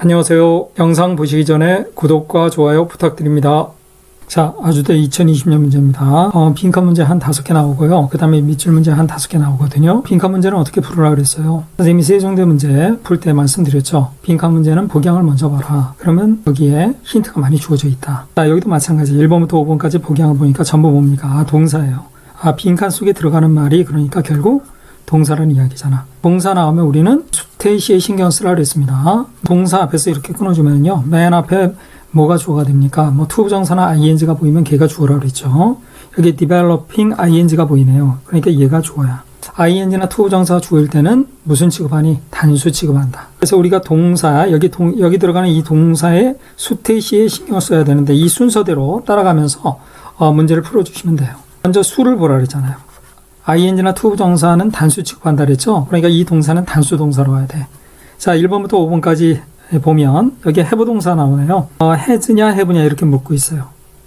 안녕하세요. 영상 보시기 전에 구독과 좋아요 부탁드립니다. 자, 아주대 2020년 문제입니다. 빈칸 문제 한 5개 나오고요. 그 다음에 밑줄 문제 한 5개 나오거든요. 빈칸 문제는 어떻게 풀으라 그랬어요? 선생님이 세종대 문제 풀 때 말씀드렸죠. 빈칸 문제는 복양을 먼저 봐라. 그러면 여기에 힌트가 많이 주어져 있다. 자, 여기도 마찬가지. 1번부터 5번까지 복양을 보니까 전부 뭡니까? 동사예요. 빈칸 속에 들어가는 말이 그러니까 결국 동사라는 이야기잖아. 동사 나오면 우리는 수태시에 신경 쓰라 그랬습니다. 동사 앞에서 이렇게 끊어주면요. 맨 앞에 뭐가 주어가 됩니까? 투부정사나 ing가 보이면 걔가 주어라 그랬죠. 여기 developing ing가 보이네요. 그러니까 얘가 주어야. ing나 투부정사가 주어일 때는 무슨 취급하니? 단수 취급한다. 그래서 우리가 동사, 여기 들어가는 이 동사의 수태시에 신경 써야 되는데 이 순서대로 따라가면서 문제를 풀어주시면 돼요. 먼저 수를 보라 그랬잖아요. ing나 투부정사는 단수 취급한다 그랬죠? 그러니까 이 동사는 단수 동사로 와야 돼. 자, 1번부터 5번까지 보면 여기 have 동사 나오네요. has냐 have냐 이렇게 묻고 있어요.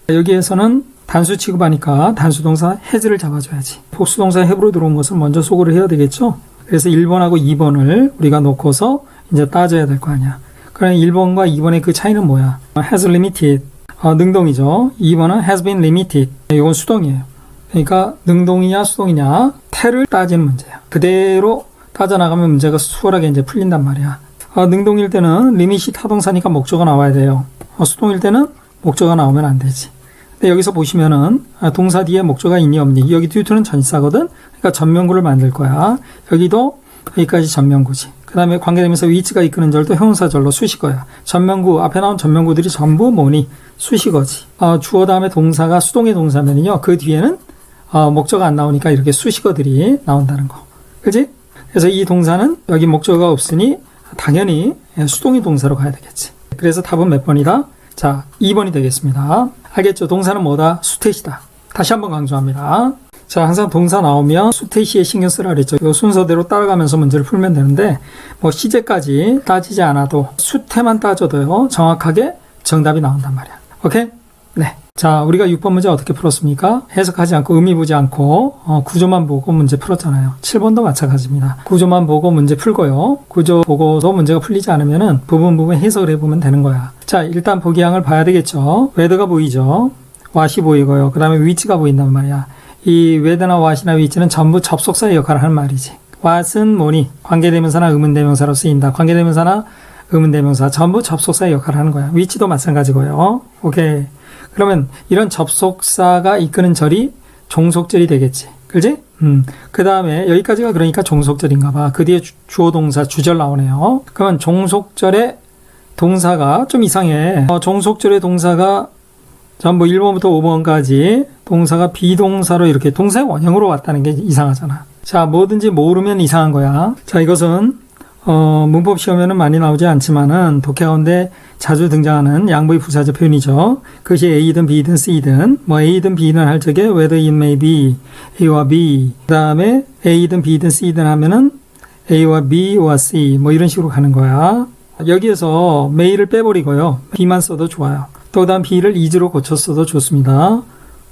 여기에서는 단수 취급하니까 단수 동사 has를 잡아줘야지. 복수 동사 have로 들어온 것을 먼저 소거를 해야 되겠죠? 그래서 1번하고 2번을 우리가 놓고서 이제 따져야 될 거 아니야. 그럼 1번과 2번의 그 차이는 뭐야? has limited, 능동이죠. 2번은 has been limited. 이건 수동이에요. 그러니까 능동이냐 수동이냐 태를 따지는 문제야. 그대로 따져나가면 문제가 수월하게 이제 풀린단 말이야. 능동일 때는 리밋이 타동사니까 목적어가 나와야 돼요. 수동일 때는 목적어가 나오면 안 되지. 근데 여기서 보시면은 동사 뒤에 목적어가 있니 없니? 여기 뒤에는 전치사거든. 그러니까 전면구를 만들 거야. 여기도 여기까지 전면구지. 그 다음에 관계되면서 위치가 이끄는 절도 형용사절로 수식어야. 전면구 앞에 나온 전면구들이 전부 뭐니? 수식어지. 주어 다음에 동사가 수동의 동사면요. 그 뒤에는 목적어가 안 나오니까 이렇게 수식어들이 나온다는 거. 그지? 그래서 이 동사는 여기 목적어가 없으니 당연히 수동의 동사로 가야 되겠지. 그래서 답은 몇 번이다? 자, 2번이 되겠습니다. 알겠죠? 동사는 뭐다? 수태시다. 다시 한번 강조합니다. 자, 항상 동사 나오면 수태시에 신경 쓰라 그랬죠. 이 순서대로 따라가면서 문제를 풀면 되는데 시제까지 따지지 않아도 수태만 따져도요. 정확하게 정답이 나온단 말이야. 오케이? 네. 자, 우리가 6번 문제 어떻게 풀었습니까? 해석하지 않고 의미 보지 않고 구조만 보고 문제 풀었잖아요. 7번도 마찬가지입니다. 구조만 보고 문제 풀고요. 구조 보고도 문제가 풀리지 않으면은 부분 해석을 해보면 되는 거야. 자, 일단 복양을 봐야 되겠죠. whether가 보이죠. what이 보이고요. 그 다음에 which가 보인단 말이야. 이 whether나 what이나 which는 전부 접속사의 역할을 하는 말이지. what은 뭐니? 관계대명사나 의문대명사로 쓰인다. 관계대명사나 의문대명사 전부 접속사의 역할을 하는 거야. which도 마찬가지고요. 오케이. 그러면 이런 접속사가 이끄는 절이 종속절이 되겠지. 그지? 그 다음에 여기까지가 그러니까 종속절인가 봐. 그 뒤에 주어 동사 주절 나오네요. 그러면 종속절의 동사가 좀 이상해. 종속절의 동사가 전부 1번부터 5번까지 동사가 비동사로 이렇게 동사의 원형으로 왔다는 게 이상하잖아. 자, 뭐든지 모르면 이상한 거야. 자, 이것은 문법 시험에는 많이 나오지 않지만은 독해 가운데 자주 등장하는 양보의 부사절 표현이죠. 그것이 A든 B든 C든 A든 B든 할 적에 whether it may be A와 B 그 다음에 A든 B든 C든 하면은 A와 B와 C 이런 식으로 가는 거야. 여기에서 may를 빼버리고요. B만 써도 좋아요. 또 그 다음 B를 is로 고쳤어도 좋습니다.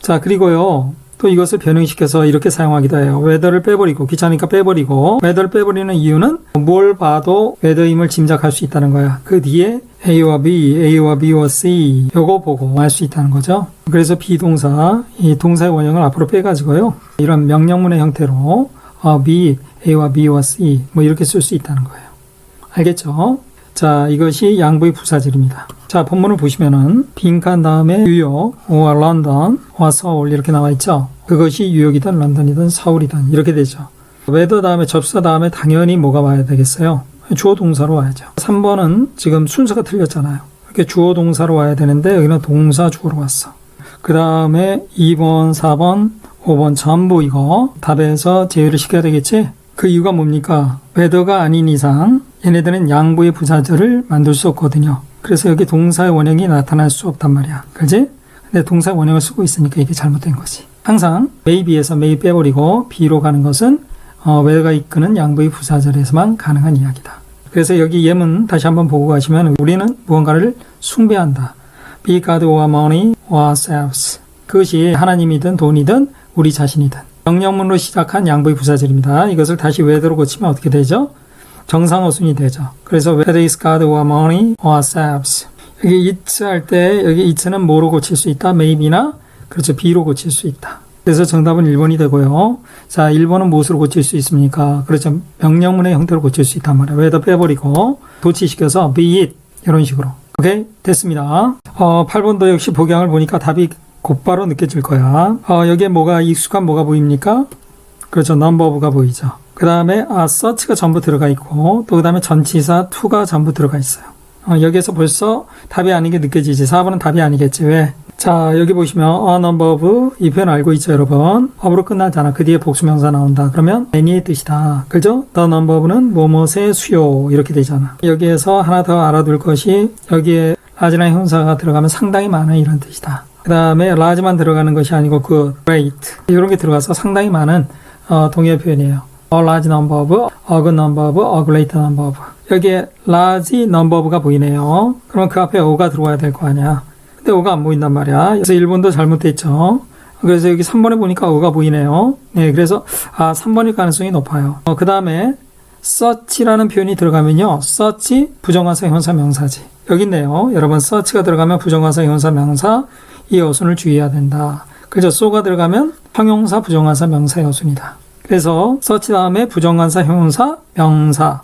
자, 그리고요. 또 이것을 변형시켜서 이렇게 사용하기도 해요. whether를 빼버리고 귀찮으니까 빼버리고 whether를 빼버리는 이유는 뭘 봐도 whether임을 짐작할 수 있다는 거야. 그 뒤에 A와 B, A와 B와 C 요거 보고 알 수 있다는 거죠. 그래서 비동사, 이 동사의 원형을 앞으로 빼가지고요. 이런 명령문의 형태로 be A와 B와 C 이렇게 쓸 수 있다는 거예요. 알겠죠? 자, 이것이 양보의 부사절입니다. 자, 본문을 보시면은 빈칸 다음에 뉴욕, or 런던, or 서울 이렇게 나와 있죠. 그것이 뉴욕이든 런던이든 서울이든 이렇게 되죠. whether 다음에 접사 다음에 당연히 뭐가 와야 되겠어요? 주어 동사로 와야죠. 3번은 지금 순서가 틀렸잖아요. 이렇게 주어 동사로 와야 되는데 여기는 동사 주어로 왔어. 그 다음에 2번, 4번, 5번 전부 이거 답에서 제외를 시켜야 되겠지? 그 이유가 뭡니까? whether가 아닌 이상 얘네들은 양보의 부사절을 만들 수 없거든요. 그래서 여기 동사의 원형이 나타날 수 없단 말이야. 그지? 근데 동사의 원형을 쓰고 있으니까 이게 잘못된 거지. 항상 maybe에서 may 빼버리고 be로 가는 것은 whether가 이끄는 양보의 부사절에서만 가능한 이야기다. 그래서 여기 예문 다시 한번 보고 가시면 우리는 무언가를 숭배한다. Be God or money or ourselves. 그것이 하나님이든 돈이든 우리 자신이든. 명령문으로 시작한 양보의 부사절입니다. 이것을 다시 whether로 고치면 어떻게 되죠? 정상어순이 되죠. 그래서 whether it's God or money or ourselves. 여기 it 할 때 여기 it는 뭐로 고칠 수 있다? maybe나 그렇죠. be로 고칠 수 있다. 그래서 정답은 1번이 되고요. 자, 1번은 무엇으로 고칠 수 있습니까? 그렇죠. 명령문의 형태로 고칠 수 있단 말이에요. whether 빼버리고 도치시켜서 be it 이런 식으로. 오케이? 됐습니다. 8번도 역시 복양을 보니까 답이 곧바로 느껴질 거야. 여기에 뭐가 익숙한 뭐가 보입니까? 그렇죠. number of가 보이죠. 그 다음에 search가 전부 들어가 있고 또 그 다음에 전치사 to가 전부 들어가 있어요. 여기에서 벌써 답이 아닌 게 느껴지지. 4번은 답이 아니겠지. 왜? 자, 여기 보시면 a number of 이 표현 알고 있죠, 여러분? of로 끝나잖아. 그 뒤에 복수명사 나온다. 그러면 any의 뜻이다. 그죠? the number of는 뭐뭇의 수요 이렇게 되잖아. 여기에서 하나 더 알아둘 것이 여기에 large나 형사가 들어가면 상당히 많은 이런 뜻이다. 그 다음에 large만 들어가는 것이 아니고 그 great 이런 게 들어가서 상당히 많은 동의어 표현이에요. a large number of, a good number of, a great number of. 여기에 large number of가 보이네요. 그럼 그 앞에 o가 들어와야 될 거 아니야. 근데 o가 안 보인단 말이야. 그래서 1번도 잘못됐죠. 그래서 여기 3번에 보니까 o가 보이네요. 네, 그래서 3번일 가능성이 높아요. 그 다음에 search라는 표현이 들어가면요. search 부정관사 형사 명사지. 여기 있네요. 여러분 search가 들어가면 부정관사 형사 명사 이 어순을 주의해야 된다. 그죠? so가 들어가면 형용사 부정관사 명사 어순이다. 그래서 search 다음에 부정관사 형용사 명사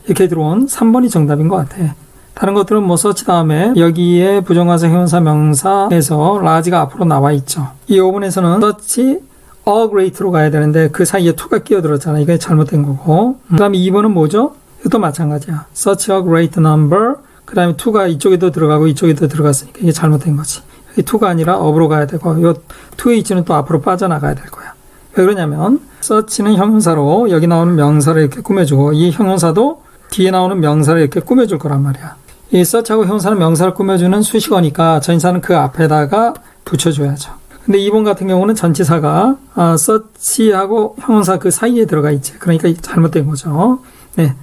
이렇게 들어온 3번이 정답인 것 같아. 다른 것들은 뭐 search 다음에 여기에 부정관사 형용사 명사에서 large가 앞으로 나와 있죠. 이 5번에서는 search a great로 가야 되는데 그 사이에 to가 끼어들었잖아. 이게 잘못된 거고. 그 다음에 2번은 뭐죠? 이것도 마찬가지야. search a great number 그 다음에 to가 이쪽에도 들어가고 이쪽에도 들어갔으니까 이게 잘못된 거지. 여기 to가 아니라 up로 가야 되고 요 to의 위치는 또 앞으로 빠져나가야 될 거야. 왜 그러냐면 search는 형용사로 여기 나오는 명사를 이렇게 꾸며주고 이 형용사도 뒤에 나오는 명사를 이렇게 꾸며줄 거란 말이야. 이 search하고 형용사는 명사를 꾸며주는 수식어니까 전치사는 그 앞에다가 붙여줘야죠. 근데 2번 같은 경우는 전치사가 search하고 형용사 그 사이에 들어가 있지. 그러니까 잘못된 거죠. 네.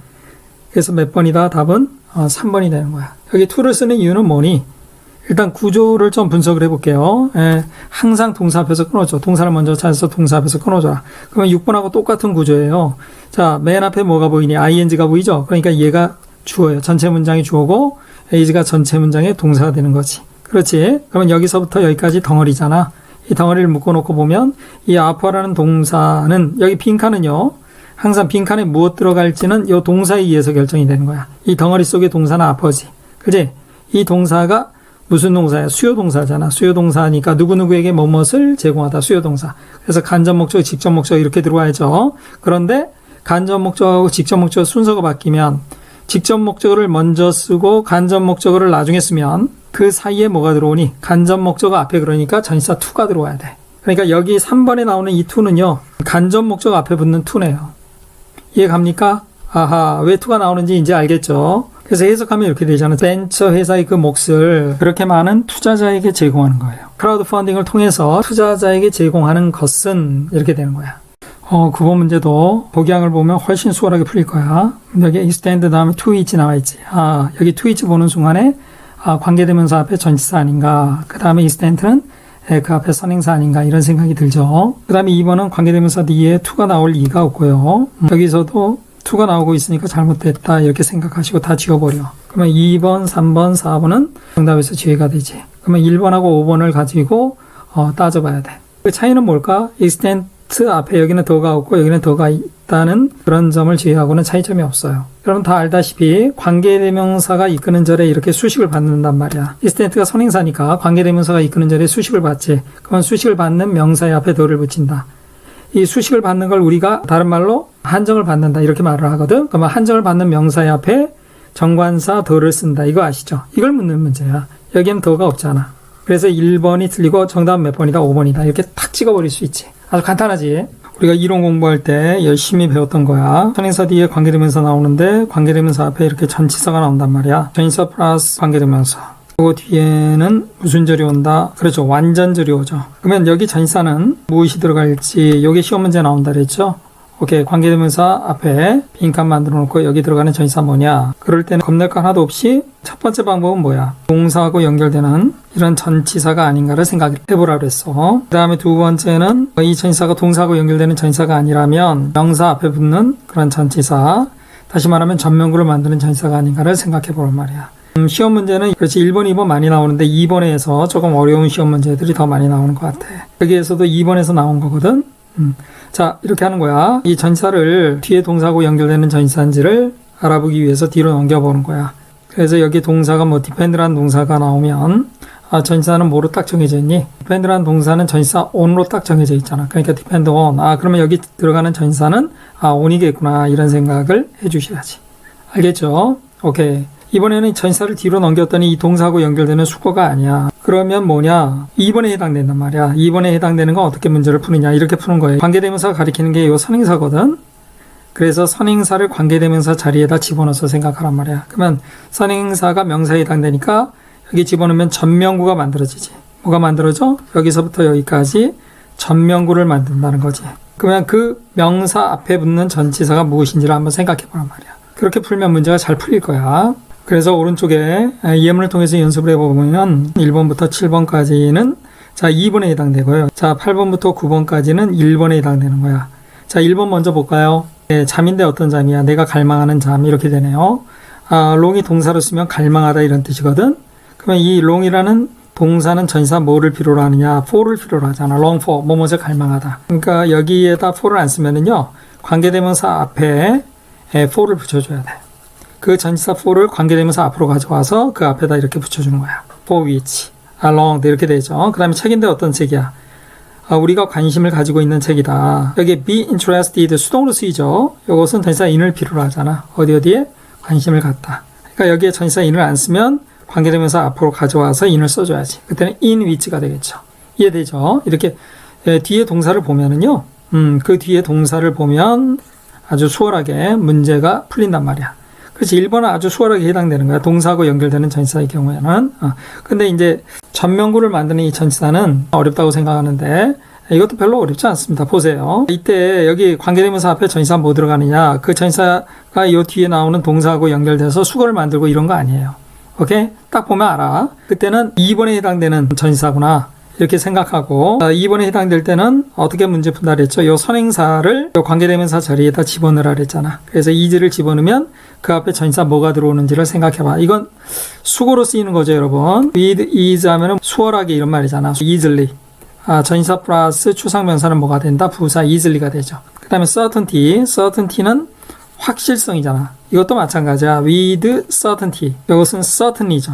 그래서 몇 번이다? 답은 3번이 되는 거야. 여기 to를 쓰는 이유는 뭐니? 일단 구조를 좀 분석을 해볼게요. 항상 동사 앞에서 끊어줘. 동사를 먼저 찾아서 동사 앞에서 끊어줘라. 그러면 6번하고 똑같은 구조예요. 자, 맨 앞에 뭐가 보이니? ing가 보이죠? 그러니까 얘가 주어예요. 전체 문장이 주어고 is가 전체 문장의 동사가 되는 거지. 그렇지? 그러면 여기서부터 여기까지 덩어리잖아. 이 덩어리를 묶어놓고 보면 이 aper라는 동사는 여기 빈칸은요. 항상 빈칸에 무엇 들어갈지는 이 동사에 의해서 결정이 되는 거야. 이 덩어리 속의 동사는 aper지. 그치? 이 동사가 무슨 동사야? 수요동사잖아. 수요동사니까 누구누구에게 뭐뭇을 제공하다. 수요동사. 그래서 간접 목적, 직접 목적 이렇게 들어와야죠. 그런데 간접 목적하고 직접 목적 순서가 바뀌면 직접 목적어를 먼저 쓰고 간접 목적어를 나중에 쓰면 그 사이에 뭐가 들어오니? 간접 목적어 앞에 그러니까 전치사 to가 들어와야 돼. 그러니까 여기 3번에 나오는 이 to는요. 간접 목적어 앞에 붙는 to네요. 이해 갑니까? 아하, 왜 to가 나오는지 이제 알겠죠? 그래서 해석하면 이렇게 되잖아요. 벤처 회사의 그 몫을 그렇게 많은 투자자에게 제공하는 거예요. 크라우드 펀딩을 통해서 투자자에게 제공하는 것은 이렇게 되는 거야. 9번 문제도 복양을 보면 훨씬 수월하게 풀릴 거야. 여기 extend 다음에 to which 나와 있지. 여기 to which 보는 순간에 관계대명사 앞에 전치사 아닌가. 그 다음에 extend는 그 앞에 선행사 아닌가 이런 생각이 들죠. 그 다음에 2번은 관계대명사 뒤에 to가 나올 리가 없고요. 여기서도 to가 나오고 있으니까 잘못됐다 이렇게 생각하시고 다 지워버려. 그러면 2번, 3번, 4번은 정답에서 지혜가 되지. 그러면 1번하고 5번을 가지고 따져봐야 돼. 그 차이는 뭘까? extend 앞에 여기는 더가 없고 여기는 더가 있다는 그런 점을 제외하고는 차이점이 없어요. 여러분 다 알다시피 관계대명사가 이끄는 절에 이렇게 수식을 받는단 말이야. extend가 선행사니까 관계대명사가 이끄는 절에 수식을 받지. 그건 수식을 받는 명사의 앞에 더를 붙인다. 이 수식을 받는 걸 우리가 다른 말로 한정을 받는다 이렇게 말을 하거든. 그러면 한정을 받는 명사의 앞에 정관사 더를 쓴다. 이거 아시죠? 이걸 묻는 문제야. 여기엔 더가 없잖아. 그래서 1번이 틀리고 정답은 몇 번이다? 5번이다. 이렇게 탁 찍어버릴 수 있지. 아주 간단하지. 우리가 이론 공부할 때 열심히 배웠던 거야. 선행사 뒤에 관계대명사 나오는데 관계대명사 앞에 이렇게 전치사가 나온단 말이야. 전치사 플러스 관계대명사. 그리고 뒤에는 무슨 절이 온다? 그렇죠. 완전절이 오죠. 그러면 여기 전치사는 무엇이 들어갈지 여기 시험 문제 나온다 그랬죠. 오케이. 관계대명사 앞에 빈칸 만들어 놓고 여기 들어가는 전치사 뭐냐? 그럴 때는 겁낼 거 하나도 없이 첫 번째 방법은 뭐야? 동사하고 연결되는 이런 전치사가 아닌가를 생각해 보라 그랬어. 그 다음에 두 번째는 이 전치사가 동사하고 연결되는 전치사가 아니라면 명사 앞에 붙는 그런 전치사. 다시 말하면 전면구를 만드는 전치사가 아닌가를 생각해 보란 말이야. 시험 문제는 그렇지 1번, 2번 많이 나오는데 2번에서 조금 어려운 시험 문제들이 더 많이 나오는 것 같아. 여기에서도 2번에서 나온 거거든. 자, 이렇게 하는 거야. 이 전치사를 뒤에 동사하고 연결되는 전치사인지를 알아보기 위해서 뒤로 넘겨보는 거야. 그래서 여기 동사가 뭐 depend라는 동사가 나오면 전치사는 뭐로 딱 정해져 있니? depend라는 동사는 전치사 on로 딱 정해져 있잖아. 그러니까 depend on. 그러면 여기 들어가는 전치사는 on이겠구나. 이런 생각을 해주셔야지. 알겠죠? 오케이. 이번에는 전치사를 뒤로 넘겼더니 이 동사하고 연결되는 수거가 아니야. 그러면 뭐냐? 2번에 해당된단 말이야. 2번에 해당되는 건 어떻게 문제를 푸느냐. 이렇게 푸는 거예요. 관계대명사가 가리키는 게 이 선행사거든. 그래서 선행사를 관계대명사 자리에다 집어넣어서 생각하란 말이야. 그러면 선행사가 명사에 해당되니까 여기 집어넣으면 전명구가 만들어지지. 뭐가 만들어져? 여기서부터 여기까지 전명구를 만든다는 거지. 그러면 그 명사 앞에 붙는 전치사가 무엇인지를 한번 생각해 보란 말이야. 그렇게 풀면 문제가 잘 풀릴 거야. 그래서 오른쪽에 예문을 통해서 연습을 해보면 1번부터 7번까지는 자 2번에 해당되고요. 자 8번부터 9번까지는 1번에 해당되는 거야. 자 1번 먼저 볼까요? 네, 잠인데 어떤 잠이야? 내가 갈망하는 잠 이렇게 되네요. 롱이 동사로 쓰면 갈망하다 이런 뜻이거든. 그러면 이 롱이라는 동사는 전치사 뭐를 필요로 하느냐? for를 필요로 하잖아. long for, 뭐뭐를 갈망하다. 그러니까 여기에다 for를 안 쓰면은요. 관계대명사 앞에 for를 붙여줘야 돼. 그 전치사 for를 관계대명사 앞으로 가져와서 그 앞에다 이렇게 붙여주는 거야. for which, along 이렇게 되죠. 그 다음에 책인데 어떤 책이야? 우리가 관심을 가지고 있는 책이다. 여기 be interested 수동으로 쓰이죠. 이것은 전치사 in을 필요로 하잖아. 어디에? 관심을 갖다. 그러니까 여기에 전치사 in을 안 쓰면 관계대명사 앞으로 가져와서 in을 써줘야지. 그때는 in which가 되겠죠. 이해되죠? 이렇게 뒤에 동사를 보면은요. 그 뒤에 동사를 보면 아주 수월하게 문제가 풀린단 말이야. 그렇지. 1번은 아주 수월하게 해당되는 거야. 동사하고 연결되는 전치사의 경우에는. 근데 이제 전명구를 만드는 이 전치사는 어렵다고 생각하는데 이것도 별로 어렵지 않습니다. 보세요. 이때 여기 관계대명사 앞에 전치사 뭐 들어가느냐. 그 전치사가 이 뒤에 나오는 동사하고 연결돼서 수거를 만들고 이런 거 아니에요. 오케이? 딱 보면 알아. 그때는 2번에 해당되는 전치사구나. 이렇게 생각하고 2번에 해당될 때는 어떻게 문제 푼다 그랬죠? 이 선행사를 이 관계대명사 자리에다 집어넣으라 그랬잖아. 그래서 is를 집어넣으면 그 앞에 전치사 뭐가 들어오는지를 생각해봐. 이건 수고로 쓰이는 거죠, 여러분. with is 하면은 수월하게 이런 말이잖아. easily. 전치사 플러스 추상명사는 뭐가 된다? 부사 easily가 되죠. 그 다음에 certainty는 확실성이잖아. 이것도 마찬가지야. with certainty. 이것은 certainly죠.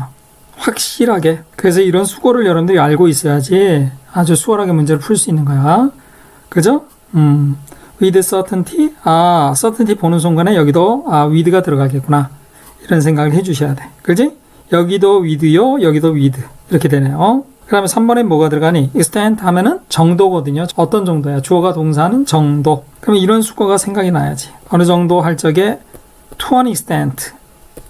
확실하게. 그래서 이런 수고를 여러분들이 알고 있어야지 아주 수월하게 문제를 풀 수 있는 거야. 그죠? with certainty. certainty 보는 순간에 여기도 with가 들어가겠구나. 이런 생각을 해주셔야 돼. 그지? 여기도 with요, 여기도 with. 이렇게 되네요. 그 다음에 3번에 뭐가 들어가니? extent 하면은 정도거든요. 어떤 정도야? 주어가 동사는 정도. 그러면 이런 수고가 생각이 나야지. 어느 정도 할 적에 to an extent.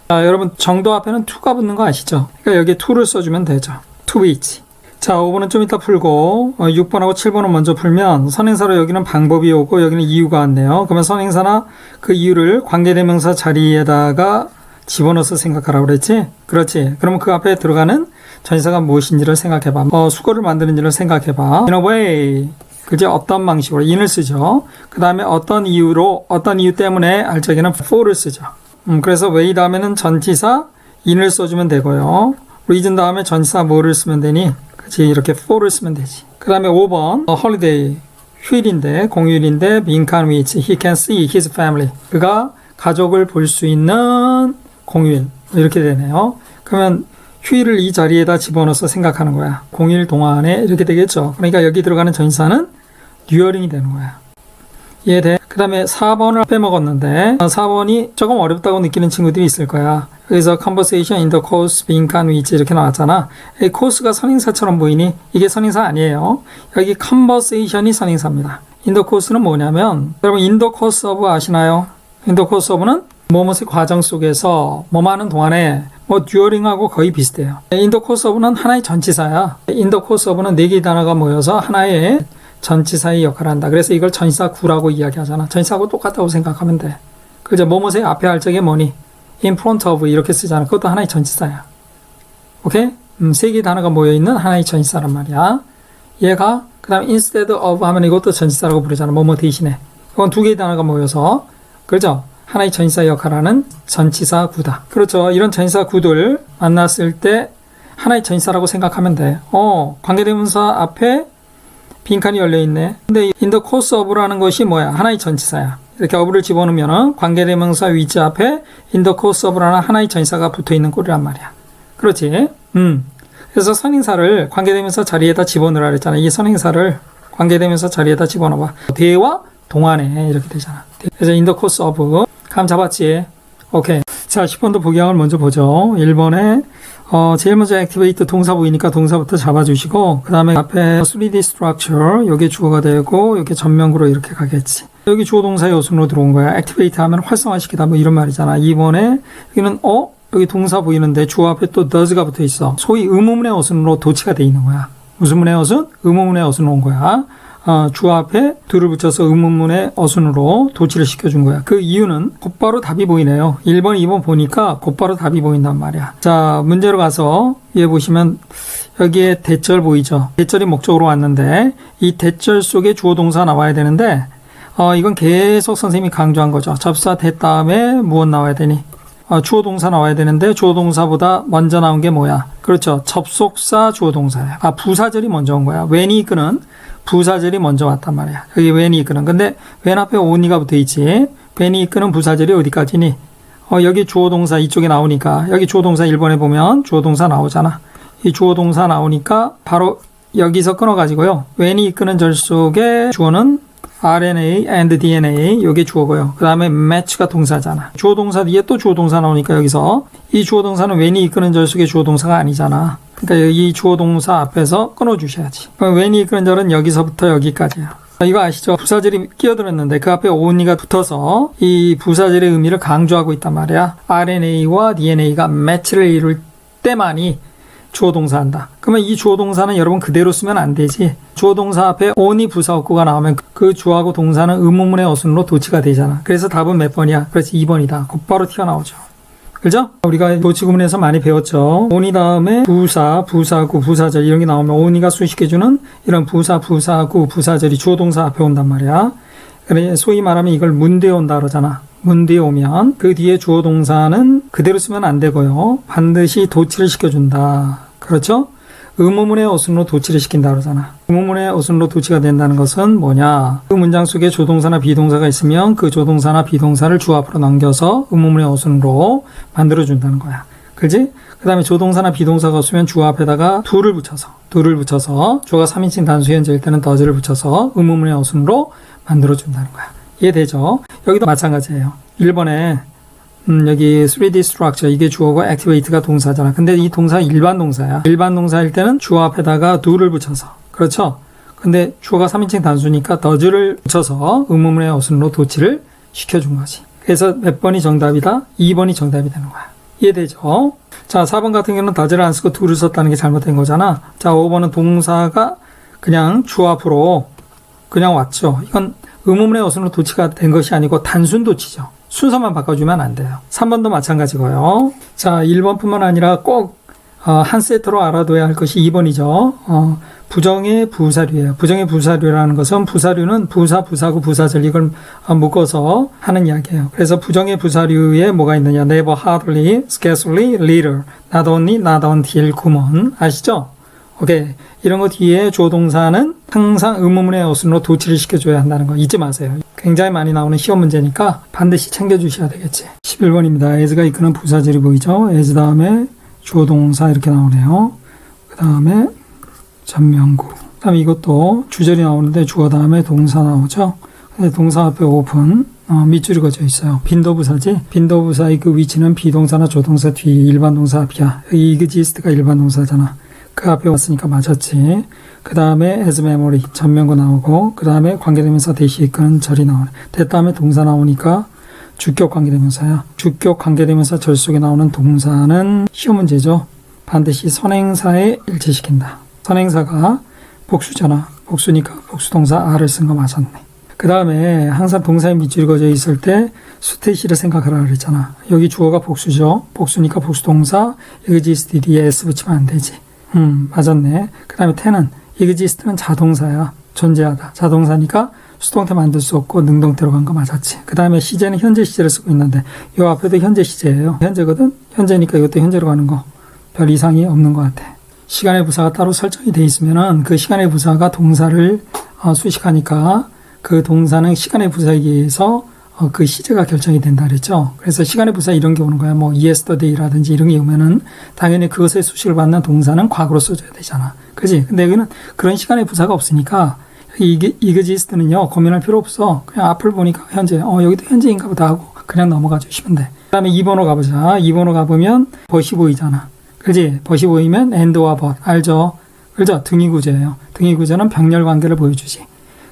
여러분 정도 앞에는 to가 붙는 거 아시죠? 그러니까 여기에 to를 써주면 되죠. to which. 자, 5번은 좀 이따 풀고 6번하고 7번은 먼저 풀면 선행사로 여기는 방법이 오고 여기는 이유가 왔네요. 그러면 선행사나 그 이유를 관계대명사 자리에다가 집어넣어서 생각하라고 그랬지? 그렇지. 그러면 그 앞에 들어가는 전치사가 무엇인지를 생각해봐. 수거를 만드는지를 생각해봐. in a way. 그죠? 어떤 방식으로 in을 쓰죠. 그 다음에 어떤 이유로, 어떤 이유 때문에 할 적에는 for를 쓰죠. 그래서 way 다음에는 전치사 in을 써주면 되고요. reason 다음에 전치사 뭐를 쓰면 되니? 그치, 이렇게 for를 쓰면 되지. 그 다음에 5번 holiday, 휴일인데, 공휴일인데 being can which he can see his family. 그가 가족을 볼 수 있는 공휴일. 이렇게 되네요. 그러면 휴일을 이 자리에다 집어넣어서 생각하는 거야. 공휴일 동안에 이렇게 되겠죠. 그러니까 여기 들어가는 전치사는 during이 되는 거야. 이해돼? 그 다음에 4번을 빼먹었는데 4번이 조금 어렵다고 느끼는 친구들이 있을 거야. 그래서 conversation in the course being can which 이렇게 나왔잖아. 이 course가 선행사처럼 보이니 이게 선행사 아니에요. 여기 conversation이 선행사입니다. in the course는 뭐냐면 여러분 in the course of 아시나요? in the course of는 뭐뭐의 과정 속에서 뭐뭐 하는 동안에 during하고 거의 비슷해요. in the course of는 하나의 전치사야. in the course of는 4개의 단어가 모여서 하나의 전치사의 역할을 한다. 그래서 이걸 전치사 구라고 이야기하잖아. 전치사하고 똑같다고 생각하면 돼. 그죠? 뭐뭐의 앞에 할 적에 뭐니? in front of 이렇게 쓰잖아. 그것도 하나의 전치사야. 오케이? 3개의 단어가 모여있는 하나의 전치사란 말이야. 얘가 그 다음에 instead of 하면 이것도 전치사라고 부르잖아. 뭐뭐 대신에. 이건 2개의 단어가 모여서 그죠? 하나의 전치사 역할하는 전치사 구다. 그렇죠. 이런 전치사 구들 만났을 때 하나의 전치사라고 생각하면 돼. 관계대명사 앞에 빈칸이 열려있네. 근데 in the course of라는 것이 뭐야? 하나의 전치사야. 이렇게 of를 집어넣으면 관계대명사 위치 앞에 in the course of라는 하나의 전치사가 붙어있는 꼴이란 말이야. 그렇지? 그래서 선행사를 관계대명사 자리에다 집어넣으라 그랬잖아. 이 선행사를 관계대명사 자리에다 집어넣어봐. 대화 동안에 이렇게 되잖아. 그래서 in the course of 감 잡았지? 오케이. 자, 10번도 복용을 먼저 보죠. 1번에 제일 먼저 activate 동사 보이니까 동사부터 잡아주시고 그 다음에 앞에 3D structure 요게 주어가 되고 요게 전면구로 이렇게 가겠지. 여기 주어 동사 요순으로 들어온 거야. activate 하면 활성화시키다 뭐 이런 말이잖아. 2번에 여기는 여기 동사 보이는데 주어 앞에 또 does가 붙어 있어. 소위 의문문의 어순으로 도치가 돼 있는 거야. 무슨 문의 어순? 의문문의 어순으로 온 거야. 주어 앞에 do를 붙여서 의문문의 어순으로 도치를 시켜준 거야. 그 이유는 곧바로 답이 보이네요. 1번, 2번 보니까 곧바로 답이 보인단 말이야. 자, 문제로 가서 얘 보시면 여기에 대절 보이죠? 대절이 목적으로 왔는데 이 대절 속에 주어 동사 나와야 되는데 이건 계속 선생님이 강조한 거죠. 접사 대 다음에 무엇 나와야 되니? 주어 동사 나와야 되는데 주어 동사보다 먼저 나온 게 뭐야? 그렇죠. 접속사 주어 동사야. 부사절이 먼저 온 거야. when이 이끄는 부사절이 먼저 왔단 말이야. 여기 when이 이끄는. 근데 when 앞에 only가 붙어 있지. when이 이끄는 부사절이 어디까지니? 여기 주어 동사 이쪽에 나오니까 여기 주어 동사 1번에 보면 주어 동사 나오잖아. 이 주어 동사 나오니까 바로 여기서 끊어가지고요. when이 이끄는 절 속에 주어는 RNA and DNA 요게 주어고요. 그 다음에 match가 동사잖아. 주어 동사 뒤에 또 주어 동사 나오니까 여기서 이 주어 동사는 when이 이끄는 절 속의 주어 동사가 아니잖아. 그러니까 이 주어 동사 앞에서 끊어주셔야지. when이 이끄는 절은 여기서부터 여기까지야. 이거 아시죠? 부사절이 끼어들었는데 그 앞에 only가 붙어서 이 부사절의 의미를 강조하고 있단 말이야. RNA와 DNA가 match를 이룰 때만이 주어 동사 한다. 그러면 이 주어 동사는 여러분 그대로 쓰면 안 되지. 주어 동사 앞에 only 부사어구가 나오면 그 주어하고 동사는 의문문의 어순으로 도치가 되잖아. 그래서 답은 몇 번이야? 그렇지, 2번이다. 곧바로 튀어나오죠. 그죠? 우리가 도치 구문에서 많이 배웠죠. only 다음에 부사, 부사구, 부사절 이런 게 나오면 only가 수식해주는 이런 부사, 부사구, 부사절이 주어 동사 앞에 온단 말이야. 그래, 소위 말하면 이걸 문대에 온다 그러잖아. 문대에 오면 그 뒤에 주어 동사는 그대로 쓰면 안 되고요. 반드시 도치를 시켜준다. 그렇죠? 의문문의 어순으로 도치를 시킨다 그러잖아. 의문문의 어순으로 도치가 된다는 것은 뭐냐? 그 문장 속에 조동사나 비동사가 있으면 그 조동사나 비동사를 주 앞으로 넘겨서 의문문의 어순으로 만들어준다는 거야. 그지? 그 다음에 조동사나 비동사가 없으면 주 앞에다가 do를 붙여서 주어가 3인칭 단수 현재일 때는 does를 붙여서 의문문의 어순으로 만들어준다는 거야. 이해되죠? 여기도 마찬가지예요. 1번에 여기 3D structure 이게 주어고 activate가 동사잖아. 근데 이 동사 일반 동사야. 일반 동사일 때는 주어 앞에다가 do를 붙여서 그렇죠? 근데 주어가 3인칭 단수니까 does를 붙여서 의문문의 어순으로 도치를 시켜준 거지. 그래서 몇 번이 정답이다? 2번이 정답이 되는 거야. 이해되죠? 자, 4번 같은 경우는 does를 안 쓰고 do를 썼다는 게 잘못된 거잖아. 자, 5번은 동사가 그냥 주 앞으로 그냥 왔죠. 이건 의문문의 어순으로 도치가 된 것이 아니고 단순 도치죠. 순서만 바꿔주면 안 돼요. 3번도 마찬가지고요. 자, 1번뿐만 아니라 꼭 한 세트로 알아둬야 할 것이 2번이죠. 부정의 부사류예요. 부정의 부사류라는 것은 부사류는 부사, 부사구, 부사절 이걸 묶어서 하는 이야기예요. 그래서 부정의 부사류에 뭐가 있느냐. never, hardly, scarcely, little, not only, not until, 구문 아시죠? 오케이. 이런 거 뒤에 주어 동사는 항상 의문문의 어순으로 도치를 시켜줘야 한다는 거 잊지 마세요. 굉장히 많이 나오는 시험 문제니까 반드시 챙겨주셔야 되겠지. 11번입니다. as가 이끄는 부사절이 보이죠? as 다음에 주어 동사 이렇게 나오네요. 그 다음에 전면구. 그 다음에 이것도 주절이 나오는데 주어 다음에 동사 나오죠? 동사 앞에 open. 밑줄이 그어져 있어요. 빈도부사지? 빈도부사의 그 위치는 비동사나 조동사 뒤 일반 동사 앞이야. 여기 exist가 일반 동사잖아. 그 앞에 왔으니까 맞았지. 그 다음에 as memory 전면구 나오고 그 다음에 관계대명사 대시 이끄는 절이 나오네. 대 다음에 동사 나오니까 주격 관계대명사야. 주격 관계대명사 절 속에 나오는 동사는 시험 문제죠. 반드시 선행사에 일치시킨다. 선행사가 복수잖아. 복수니까 복수동사 R을 쓴 거 맞았네. 그 다음에 항상 동사의 밑줄이 그어져 있을 때 수태시를 생각하라 그랬잖아. 여기 주어가 복수죠. 복수니까 복수동사 exist 뒤에 s 붙이면 안 되지. 맞았네. 그 다음에 ten은 exist는 자동사야. 존재하다. 자동사니까 수동태 만들 수 없고 능동태로 간 거 맞았지. 그 다음에 시제는 현재 시제를 쓰고 있는데 요 앞에도 현재 시제예요. 현재거든. 현재니까 이것도 현재로 가는 거 별 이상이 없는 것 같아. 시간의 부사가 따로 설정이 돼 있으면은 그 시간의 부사가 동사를 수식하니까 그 동사는 시간의 부사에 의해서 그 시제가 결정이 된다 그랬죠. 그래서 시간의 부사 이런 게 오는 거야. 뭐 yesterday라든지 이런 게 오면은 당연히 그것의 수식을 받는 동사는 과거로 써줘야 되잖아. 그지? 근데 여기는 그런 시간의 부사가 없으니까 exist는요 고민할 필요 없어. 그냥 앞을 보니까 현재 여기도 현재인가 보다 하고 그냥 넘어가 주시면 돼. 그 다음에 2번으로 가보자. 2번으로 가보면 벗이 보이잖아. 그지? 벗이 보이면 and와 but 알죠? 그죠? 등위 구조예요. 등위 구조는 병렬 관계를 보여주지.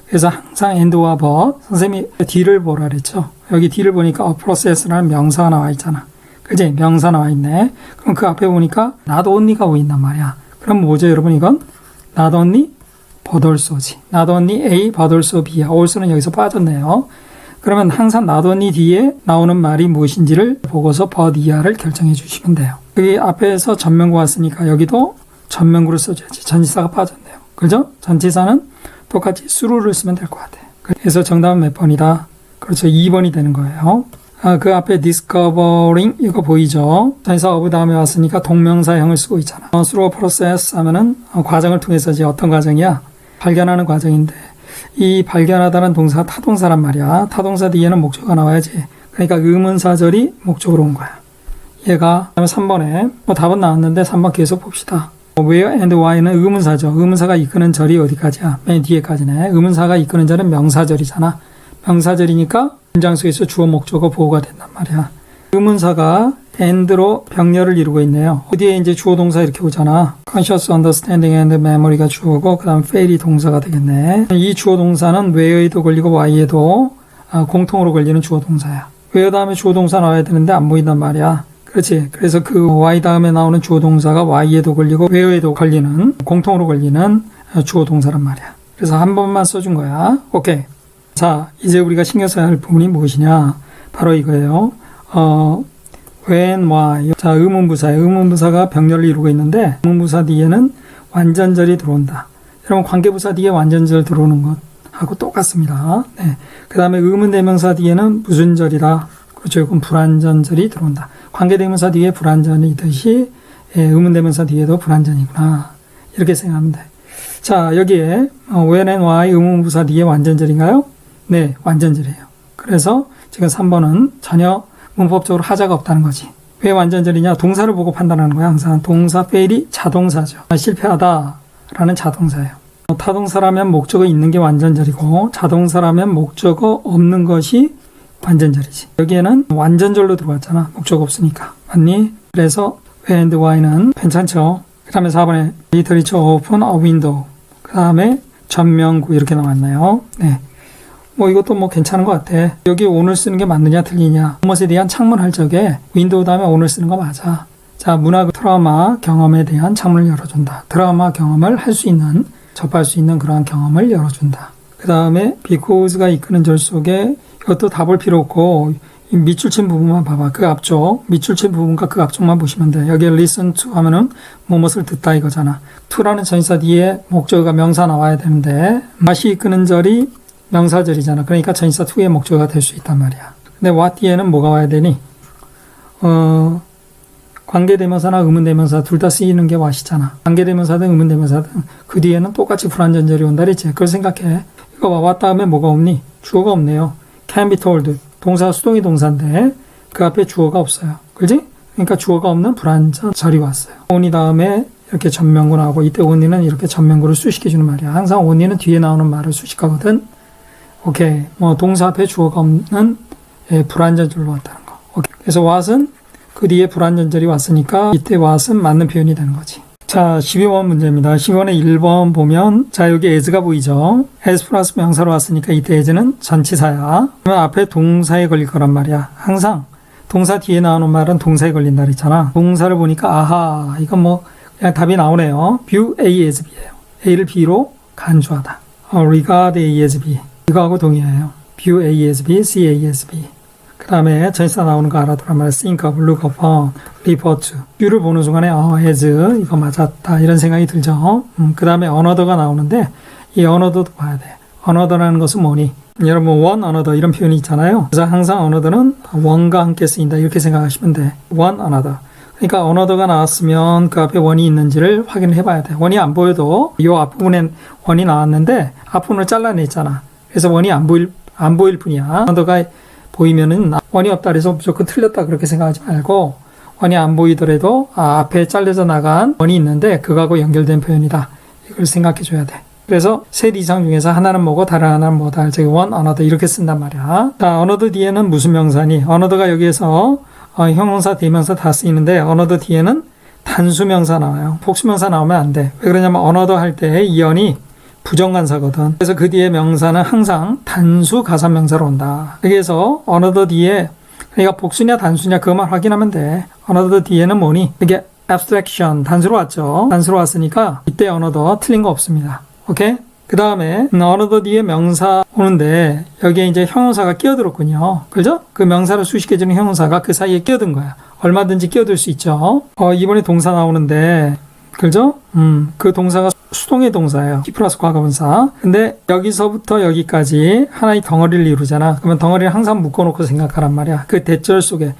그래서 항상 and와 but 선생님이 D를 보라 그랬죠. 여기 D를 보니까 a process라는 명사가 나와 있잖아. 그지? 명사 나와 있네. 그럼 그 앞에 보니까 not only가 보인단 말이야. 그럼 뭐죠 여러분 이건? not only but also지. not only A but also B야. also는 여기서 빠졌네요. 그러면 항상 not only 뒤에 나오는 말이 무엇인지를 보고서 but 이하를 결정해 주시면 돼요. 여기 앞에서 전명구 왔으니까 여기도 전명구를 써줘야지. 전치사가 빠졌네요. 그죠? 전치사는 똑같이 수루를 쓰면 될 것 같아. 그래서 정답은 몇 번이다? 그렇죠. 2번이 되는 거예요. 그 앞에 discovering 이거 보이죠? 전치사 of 다음에 왔으니까 동명사형을 쓰고 있잖아. through process 하면은 과정을 통해서지. 어떤 과정이야? 발견하는 과정인데 이 발견하다는 동사가 타동사란 말이야. 타동사 뒤에는 목적어가 나와야지. 그러니까 의문사절이 목적으로 온 거야. 얘가 그다음에 3번에 답은 나왔는데 3번 계속 봅시다. where and why는 의문사죠. 의문사가 이끄는 절이 어디까지야? 맨 뒤에까지네. 의문사가 이끄는 절은 명사절이잖아. 명사절이니까 문장 속에서 주어 목적어 보호가 된단 말이야. 의문사가 and로 병렬을 이루고 있네요. 어디에 이제 주어 동사 이렇게 오잖아. conscious understanding and memory가 주어고 그 다음 fail이 동사가 되겠네. 이 주어 동사는 where에도 걸리고 why에도 공통으로 걸리는 주어 동사야. where 다음에 주어 동사 나와야 되는데 안 보인단 말이야. 그렇지. 그래서 그 y 다음에 나오는 주어 동사가 y에도 걸리고 where에도 걸리는 공통으로 걸리는 주어 동사란 말이야. 그래서 한 번만 써준 거야. 오케이. 자, 이제 우리가 신경 써야 할 부분이 무엇이냐? 바로 이거예요. when, why. 자, 의문부사예요. 의문부사가 병렬을 이루고 있는데 의문부사 뒤에는 완전절이 들어온다. 여러분 관계부사 뒤에 완전절 들어오는 것하고 똑같습니다. 네. 그 다음에 의문대명사 뒤에는 무슨 절이다. 그렇죠. 이건 불완전절이 들어온다. 관계대명사 뒤에 불완전이듯이 의문대명사 뒤에도 불완전이구나. 이렇게 생각하면 돼. 자, 여기에 when and why 의문부사 뒤에 완전절인가요? 네, 완전절이에요. 그래서 지금 3번은 전혀 문법적으로 하자가 없다는 거지. 왜 완전절이냐? 동사를 보고 판단하는 거야. 항상 동사 fail이 자동사죠. 실패하다라는 자동사예요. 타동사라면 목적어 있는 게 완전절이고 자동사라면 목적어 없는 것이 완전절이지. 여기에는 완전절로 들어왔잖아. 목적어 없으니까. 맞니? 그래서 when and why는 괜찮죠. 그 다음에 4번에 literature open a window. 그 다음에 전명구 이렇게 나왔나요? 네. 뭐 이것도 뭐 괜찮은 것 같아. 여기 오늘 쓰는 게 맞느냐 틀리냐. 무엇에 대한 창문 할 적에 윈도우 다음에 오늘 쓰는 거 맞아. 자, 문학 트라우마 경험에 대한 창문을 열어준다. 트라우마 경험을 할 수 있는, 접할 수 있는 그러한 경험을 열어준다. 그 다음에 because가 이끄는 절 속에 이것도 다 볼 필요 없고 밑줄 친 부분만 봐봐. 그 앞쪽 밑줄 친 부분과 그 앞쪽만 보시면 돼. 여기에 listen to 하면은 무엇을 듣다 이거잖아. to라는 전치사 뒤에 목적어가 명사 나와야 되는데 맛이 이끄는 절이 명사절이잖아. 그러니까 전치사 to의 목적어가 될 수 있단 말이야. 근데 what 뒤에는 뭐가 와야 되니? 관계대명사나 의문대명사 둘 다 쓰이는 게 what이잖아. 관계대명사든 의문대명사든 그 뒤에는 똑같이 불완전절이 온다 그랬지. 그걸 생각해. 이거 봐. what 다음에 뭐가 없니? 주어가 없네요. can be told. 동사 수동이 동사인데 그 앞에 주어가 없어요. 그렇지? 그러니까 주어가 없는 불완전절이 왔어요. only 다음에 이렇게 전명구 나오고 이때 only는 이렇게 전명구를 수식해주는 말이야. 항상 only는 뒤에 나오는 말을 수식하거든. 오케이. 뭐 동사 앞에 주어가 없는 불완전절로 왔다는 거. 오케이. 그래서 what은 그 뒤에 불완전절이 왔으니까 이때 what은 맞는 표현이 되는 거지. 자, 12번 문제입니다. 12번에 1번 보면 자, 여기 as가 보이죠? as 플러스 명사로 왔으니까 이때 as는 전치사야. 그러면 앞에 동사에 걸릴 거란 말이야. 항상 동사 뒤에 나오는 말은 동사에 걸린다 그랬잖아. 동사를 보니까 아하, 이건 뭐 그냥 답이 나오네요. view A as B예요. A를 B로 간주하다. regard A as B. 이거하고 동의해요. view A as B, see A as B. 그 다음에 전치사 나오는 거 알아두란 말이야. think of, look upon, refer to. view를 보는 순간에 as 이거 맞았다 이런 생각이 들죠. 그 다음에 another가 나오는데 이 another도 봐야 돼. another라는 것은 뭐니? 여러분 one another 이런 표현이 있잖아요. 그래서 항상 another는 one과 함께 쓰인다 이렇게 생각하시면 돼. one another. 그러니까 another가 나왔으면 그 앞에 one이 있는지를 확인을 해봐야 돼. one이 안 보여도 이 앞부분엔 one이 나왔는데 앞부분을 잘라냈잖아. 그래서 one이 안 보일 뿐이야. another가 보이면은 one이 없다 그래서 무조건 틀렸다 그렇게 생각하지 말고 one이 안 보이더라도 앞에 잘려져 나간 one이 있는데 그거하고 연결된 표현이다. 이걸 생각해 줘야 돼. 그래서 셋 이상 중에서 하나는 뭐고 다른 하나는 뭐다. 즉 one another 이렇게 쓴단 말이야. 자, another 뒤에는 무슨 명사니? another가 여기에서 형용사, 대명사 다 쓰이는데 another 뒤에는 단수명사 나와요. 복수명사 나오면 안 돼. 왜 그러냐면 another 할 때 이 on이 부정관사거든. 그래서 그 뒤에 명사는 항상 단수 가산명사로 온다. 그래서 another 뒤에 그러니까 복수냐 단수냐 그것만 확인하면 돼. another 뒤에는 뭐니? 이게 abstraction 단수로 왔죠. 단수로 왔으니까 이때 another 틀린 거 없습니다. 오케이? 그 다음에 another 뒤에 명사 오는데 여기에 이제 형용사가 끼어들었군요. 그죠? 그 명사를 수식해주는 형용사가 그 사이에 끼어든 거야. 얼마든지 끼어들 수 있죠. 이번에 동사 나오는데 그죠? 그 동사가 수동의 동사예요. P 플러스 과거분사. 근데 여기서부터 여기까지 하나의 덩어리를 이루잖아. 그러면 덩어리를 항상 묶어놓고 생각하란 말이야. 그 대절 속에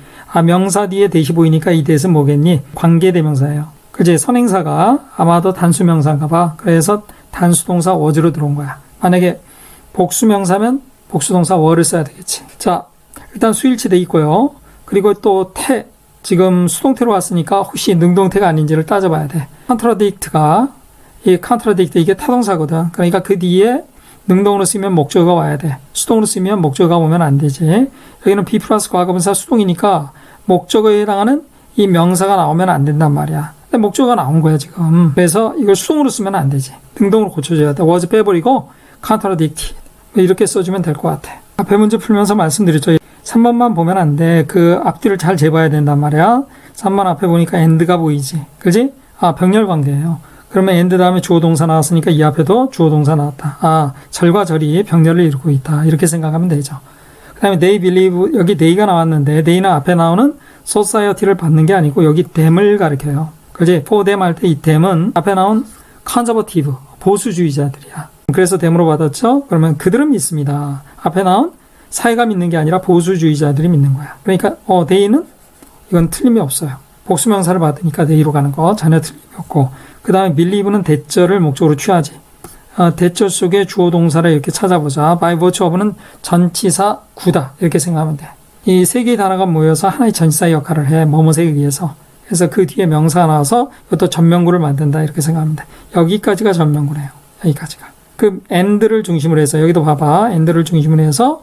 명사 뒤에 대시 보이니까 이 대신 뭐겠니? 관계대명사예요. 그지? 선행사가 아마도 단수명사인가 봐. 그래서 단수동사 was로 들어온 거야. 만약에 복수명사면 복수동사 were를 써야 되겠지. 자, 일단 수일치돼 있고요. 그리고 또 지금 수동태로 왔으니까 혹시 능동태가 아닌지를 따져봐야 돼. contradict 이게 타동사거든. 그러니까 그 뒤에 능동으로 쓰면 목적어가 와야 돼. 수동으로 쓰면 목적어가 오면 안 되지. 여기는 be 플러스 과거분사 수동이니까 목적어에 해당하는 이 명사가 나오면 안 된단 말이야. 근데 목적어가 나온 거야 지금. 그래서 이걸 수동으로 쓰면 안 되지. 능동으로 고쳐줘야 돼. was 빼버리고 contradict 이렇게 써주면 될 것 같아. 앞에 문제 풀면서 말씀드렸죠. 3번만 보면 안 돼. 그 앞뒤를 잘 재봐야 된단 말이야. 3번 앞에 보니까 and가 보이지. 그지? 병렬 관계예요. 그러면 and 다음에 주어 동사 나왔으니까 이 앞에도 주어 동사 나왔다. 절과 절이 병렬을 이루고 있다. 이렇게 생각하면 되죠. 그 다음에 they believe 여기 they가 나왔는데 they는 앞에 나오는 society를 받는 게 아니고 여기 them을 가리켜요. 그지? for them 할 때 이 them은 앞에 나온 conservative 보수주의자들이야. 그래서 them으로 받았죠. 그러면 그들은 믿습니다. 앞에 나온 사회가 믿는 게 아니라 보수주의자들이 믿는 거야. 그러니까 they는 이건 틀림이 없어요. 복수명사를 받으니까 they로 가는 거 전혀 틀림이 없고 그 다음에 believe는 대절을 목적으로 취하지. 대절 속에 주어 동사를 이렇게 찾아보자. by virtue of는 전치사 구다 이렇게 생각하면 돼. 이 세 개의 단어가 모여서 하나의 전치사 역할을 해. 뭐뭐에 의해서. 그래서 그 뒤에 명사가 나와서 이것도 전명구를 만든다 이렇게 생각하면 돼. 여기까지가 전명구네요. 여기까지가. 그 and를 중심으로 해서 여기도 봐봐. and를 중심으로 해서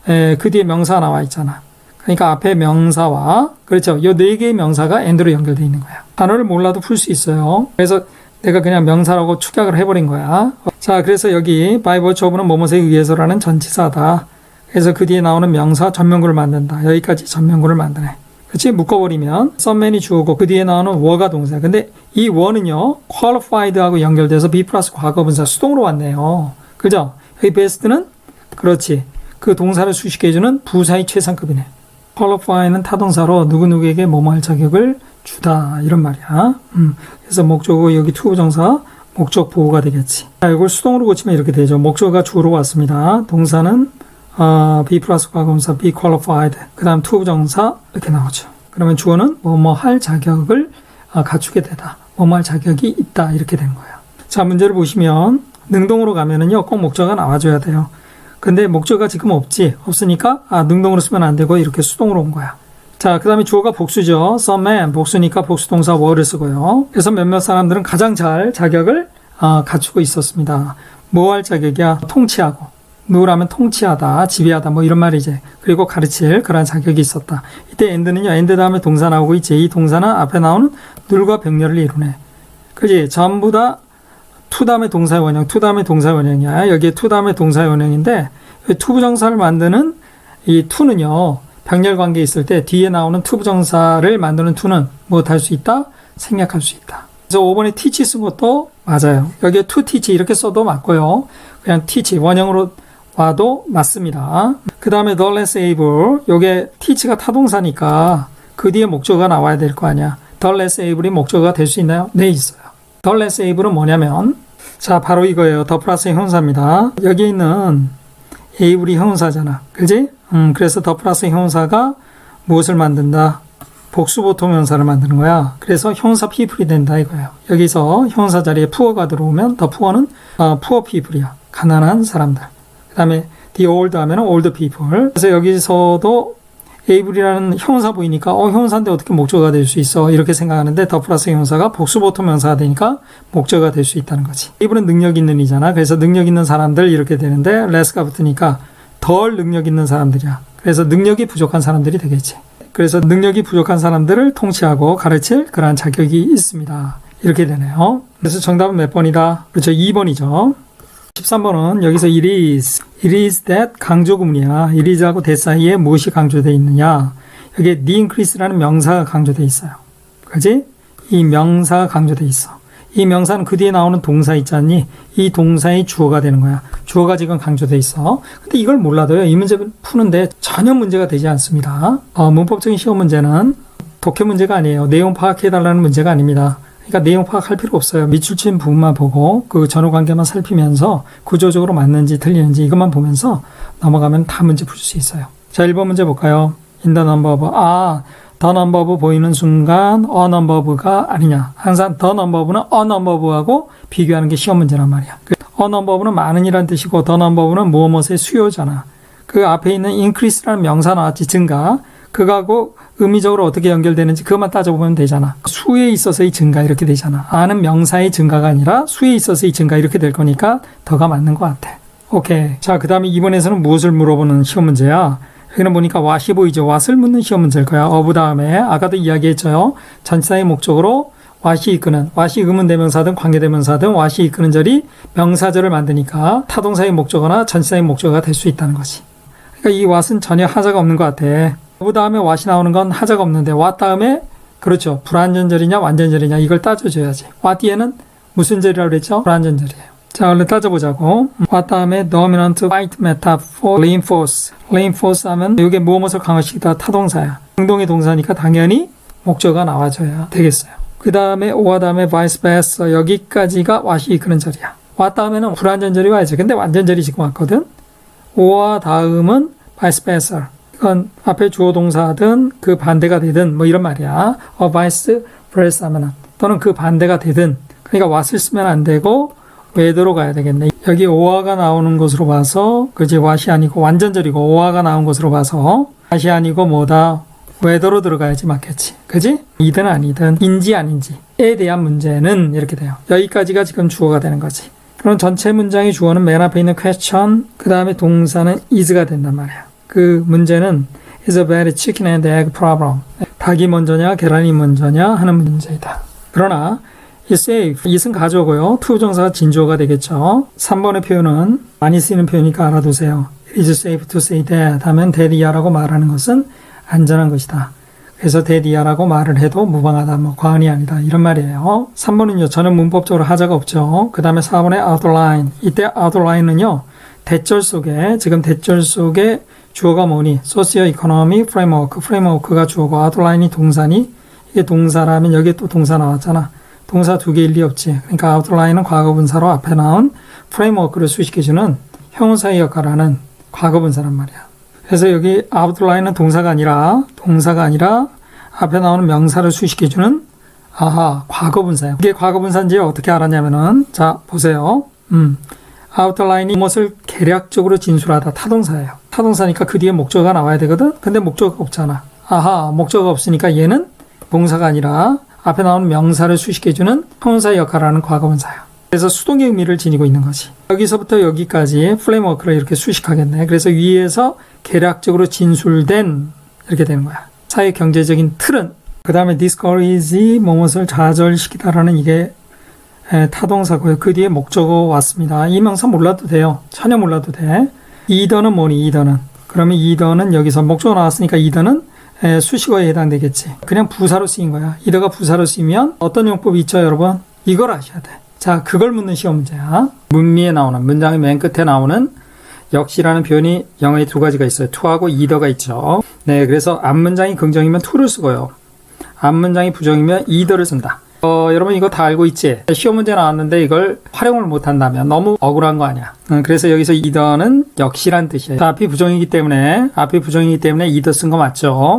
그 뒤에 명사가 나와 있잖아. 그러니까 앞에 명사와 그렇죠. 이 네 개의 명사가 and로 연결되어 있는 거야. 단어를 몰라도 풀 수 있어요. 그래서 내가 그냥 명사라고 축약을 해버린 거야. 자, 그래서 여기 by virtue of는 뭐뭐에 의해서라는 전치사다. 그래서 그 뒤에 나오는 명사 전명구를 만든다. 여기까지 전명구를 만드네. 그렇지? 묶어버리면 썸맨이 주어고 그 뒤에 나오는 were가 동사야. 근데 이 were는요 qualified하고 연결돼서 be 플러스 과거분사 수동으로 왔네요. 그죠? 여기 best는 그렇지. 그 동사를 수식해주는 부사의 최상급이네. qualify는 타동사로 누구누구에게 뭐뭐 할 자격을 주다 이런 말이야. 그래서 목적어 여기 투부정사 목적 보호가 되겠지. 자, 이걸 수동으로 고치면 이렇게 되죠. 목적어가 주어로 왔습니다. 동사는 be 플러스 과거분사 be qualified 그 다음 투부정사 이렇게 나오죠. 그러면 주어는 뭐뭐 할 자격을 갖추게 되다. 뭐뭐 할 자격이 있다 이렇게 된 거예요. 자, 문제를 보시면 능동으로 가면은요 꼭 목적어가 나와줘야 돼요. 근데 목적어가 지금 없으니까 능동으로 쓰면 안 되고 이렇게 수동으로 온 거야. 자, 그 다음에 주어가 복수죠. someman 복수니까 복수동사 were를 쓰고요. 그래서 몇몇 사람들은 가장 잘 자격을 갖추고 있었습니다. 뭐 할 자격이야? 통치하고. 누구라면 통치하다, 지배하다 뭐 이런 말이지. 그리고 가르칠 그런 자격이 있었다. 이때 and는요. and 다음에 동사 나오고 있지. 이 동사는 앞에 나오는 늘과 병렬을 이루네. 그지? 전부 다 to 다음에 동사의 원형, to 다음에 동사의 원형이야. 여기에 to 다음에 동사의 원형인데 투부정사를 만드는 이 to는요. 병렬 관계에 있을 때 뒤에 나오는 투부정사를 만드는 to는 무엇 할 수 있다? 생략할 수 있다. 그래서 5번에 teach 쓴 것도 맞아요. 여기에 to teach 이렇게 써도 맞고요. 그냥 teach 원형으로 와도 맞습니다. 그 다음에 the less able 요게 teach가 타동사니까 그 뒤에 목적어가 나와야 될 거 아니야. the less able이 목적어가 될 수 있나요? 네, 있어요. the less able은 뭐냐면 자, 바로 이거예요. 더 플러스 형용사입니다. 여기 있는 able이 형용사잖아. 그지? 그래서 더 플러스 형용사가 무엇을 만든다? 복수보통 형용사를 만드는 거야. 그래서 형용사 people이 된다 이거예요. 여기서 형용사 자리에 poor가 들어오면 더 poor는 poor people이야. 가난한 사람들. 그 다음에 the old 하면 old people. 그래서 여기서도 able이라는 형용사 보이니까 형용사인데 어떻게 목적어가 될 수 있어 이렇게 생각하는데 더 플러스 형용사가 복수보통 명사가 되니까 목적어가 될 수 있다는 거지. able은 능력 있는 이잖아. 그래서 능력 있는 사람들 이렇게 되는데 less가 붙으니까 덜 능력 있는 사람들이야. 그래서 능력이 부족한 사람들이 되겠지. 그래서 능력이 부족한 사람들을 통치하고 가르칠 그러한 자격이 있습니다. 이렇게 되네요. 그래서 정답은 몇 번이다? 그렇죠. 2번이죠. 13번은 여기서 it is that 강조 구문이야. it is하고 that 사이에 무엇이 강조되어 있느냐. 여기에 the increase라는 명사가 강조되어 있어요. 그지? 이 명사가 강조되어 있어. 이 명사는 그 뒤에 나오는 동사 있잖니? 이 동사의 주어가 되는 거야. 주어가 지금 강조되어 있어. 근데 이걸 몰라도요. 이 문제 푸는데 전혀 문제가 되지 않습니다. 문법적인 시험 문제는 독해 문제가 아니에요. 내용 파악해달라는 문제가 아닙니다. 그러니까 내용 파악할 필요 없어요. 밑줄친 부분만 보고 그 전후 관계만 살피면서 구조적으로 맞는지 틀리는지 이것만 보면서 넘어가면 다 문제 풀 수 있어요. 자, 1번 문제 볼까요? In the number of the number of 보이는 순간 a number of가 아니냐. 항상 the number of는 a number of하고 비교하는 게 시험 문제란 말이야. a number of는 많은이란 뜻이고 the number of는 무엇의 수요잖아. 그 앞에 있는 increase라는 명사 나왔지. 증가. 그거하고 의미적으로 어떻게 연결되는지 그것만 따져보면 되잖아. 수에 있어서의 증가 이렇게 되잖아. 아는 명사의 증가가 아니라 수에 있어서의 증가 이렇게 될 거니까 더가 맞는 것 같아. 오케이. 자, 그 다음에 이번에서는 무엇을 물어보는 시험 문제야? 여기는 보니까 what이 보이죠. what을 묻는 시험 문제일 거야. of 다음에 아까도 이야기했죠. 전치사의 목적으로 what이 이끄는, what이 의문대명사든 관계대명사든 what이 이끄는 절이 명사절을 만드니까 타동사의 목적어나 전치사의 목적어가 될 수 있다는 거지. 그러니까 이 what은 전혀 하자가 없는 것 같아. of 다음에 what이 나오는 건 하자가 없는데 what 다음에 그렇죠. 불완전절이냐 완전절이냐 이걸 따져줘야지. what 뒤에는 무슨 절이라고 그랬죠? 불완전절이에요. 자, 얼른 따져보자고. what 다음에 dominant, white metaphor, reinforce. reinforce 하면 이게 무엇을 강화시키다 타동사야. 행동의 동사니까 당연히 목적어가 나와줘야 되겠어요. 그 다음에 or 다음에 vice versa 여기까지가 what이 이끄는 절이야. what 다음에는 불완전절이 와야지. 근데 완전절이 지금 왔거든. or 다음은 vice versa. 이건 앞에 주어 동사든 그 반대가 되든 뭐 이런 말이야. vice versa 하면은 또는 그 반대가 되든 그러니까 what을 쓰면 안 되고 whether로 가야 되겠네. 여기 or가 나오는 것으로 봐서 그지 what이 아니고 완전절이고 or가 나온 것으로 봐서 what이 아니고 뭐다 whether로 들어가야지 맞겠지. 그지? 이든 아니든 인지 아닌지에 대한 문제는 이렇게 돼요. 여기까지가 지금 주어가 되는 거지. 그럼 전체 문장의 주어는 맨 앞에 있는 question 그 다음에 동사는 is가 된단 말이야. 그 문제는 is a very chicken and egg problem. 닭이 먼저냐 계란이 먼저냐 하는 문제이다. 그러나 is safe, it은 가져오고요. to 정사가 진주어가 되겠죠. 3번의 표현은 많이 쓰이는 표현이니까 알아두세요. It is safe to say that 하면 대리야라고 말하는 것은 안전한 것이다. 그래서 대리야라고 말을 해도 무방하다, 뭐 과언이 아니다 이런 말이에요. 3번은요. 저는 문법적으로 하자가 없죠. 그 다음에 4번의 outline. 이때 outline은요. 대절 속에 지금 대절 속에 주어가 뭐니? 소시오-이코노미 프레임워크. 프레임워크가 주어고 아웃라인이 동사니 이게 동사라면 여기에 또 동사 나왔잖아. 동사 두 개일 리 없지. 그러니까 아웃라인은 과거분사로 앞에 나온 프레임워크를 수식해주는 형용사의 역할을 하는 과거분사란 말이야. 그래서 여기 아웃라인은 동사가 아니라 앞에 나오는 명사를 수식해주는 과거분사예요. 이게 과거분사인지 어떻게 알았냐면은 자 보세요. 아웃라인이 무엇을 계략적으로 진술하다 타동사예요. 타동사니까 그 뒤에 목적어가 나와야 되거든. 근데 목적어가 없잖아. 목적어가 없으니까 얘는 동사가 아니라 앞에 나오는 명사를 수식해주는 형용사의 역할을 하는 과거분사야. 그래서 수동의 의미를 지니고 있는 거지. 여기서부터 여기까지 프레임워크를 이렇게 수식하겠네. 그래서 위에서 계략적으로 진술된 이렇게 되는 거야. 사회 경제적인 틀은 그 다음에 discourage 무엇을 좌절시키다라는 이게 타동사고요. 그 뒤에 목적어 왔습니다. 이 명사 몰라도 돼요. 전혀 몰라도 돼. either는 뭐니? either는. 그러면 either는 여기서 목적어 나왔으니까 either는 수식어에 해당되겠지. 그냥 부사로 쓰인 거야. either가 부사로 쓰이면 어떤 용법이 있죠, 여러분? 이걸 아셔야 돼. 자, 그걸 묻는 시험 문제야. 문미에 나오는 문장의 맨 끝에 나오는 역시라는 표현이 영어에 두 가지가 있어요. to하고 either가 있죠. 네, 그래서 앞문장이 긍정이면 to를 쓰고요. 앞문장이 부정이면 either를 쓴다. 여러분 이거 다 알고 있지? 시험 문제 나왔는데 이걸 활용을 못한다면 너무 억울한 거 아니야. 그래서 여기서 either는 역시란 뜻이에요. 자, 앞이 부정이기 때문에 either 쓴 거 맞죠?